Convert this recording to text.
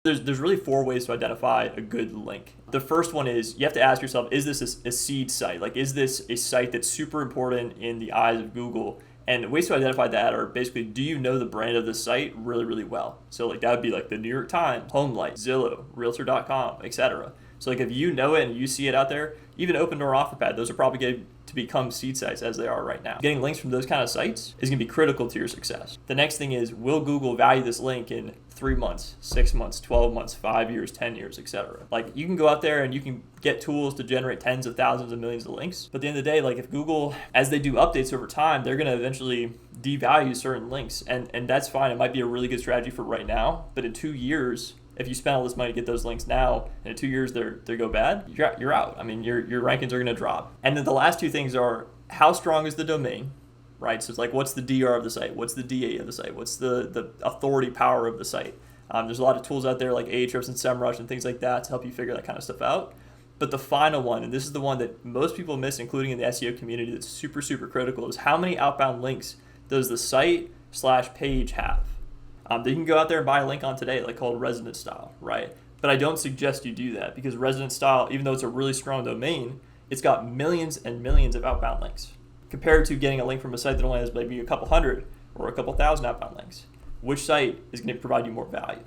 There's really 4 ways to identify a good link. The first one is you have to ask yourself, is this a seed site? Like, is this a site that's super important in the eyes of Google? And ways to identify that are basically, do you know the brand of the site really, really well? So like that would be like the New York Times, HomeLight, Zillow, Realtor.com, etc. So like if you know it and you see it out there, even Open Door OfferPad, those are probably going to become seed sites as they are right now. Getting links from those kind of sites is going to be critical to your success. The next thing is, will Google value this link in 3 months, 6 months, 12 months, 5 years, 10 years, etc. Like you can go out there and you can get tools to generate tens of thousands of millions of links. But at the end of the day, like if Google, as they do updates over time, they're going to eventually devalue certain links. And that's fine. It might be a really good strategy for right now, but in 2 years, if you spend all this money to get those links now, and in 2 years they go bad, you're out. I mean, your rankings are going to drop. And then the last 2 things are, how strong is the domain, right? So it's like, what's the DR of the site? What's the DA of the site? What's the authority power of the site? There's a lot of tools out there like Ahrefs and SEMrush and things like that to help you figure that kind of stuff out. But the final one, and this is the one that most people miss, including in the SEO community, that's super, super critical, is how many outbound links does the site/page have? You can go out there and buy a link on today, like called resident style, right? But I don't suggest you do that, because resident style, even though it's a really strong domain, it's got millions and millions of outbound links compared to getting a link from a site that only has maybe a couple hundred or a couple thousand outbound links. Which site is going to provide you more value?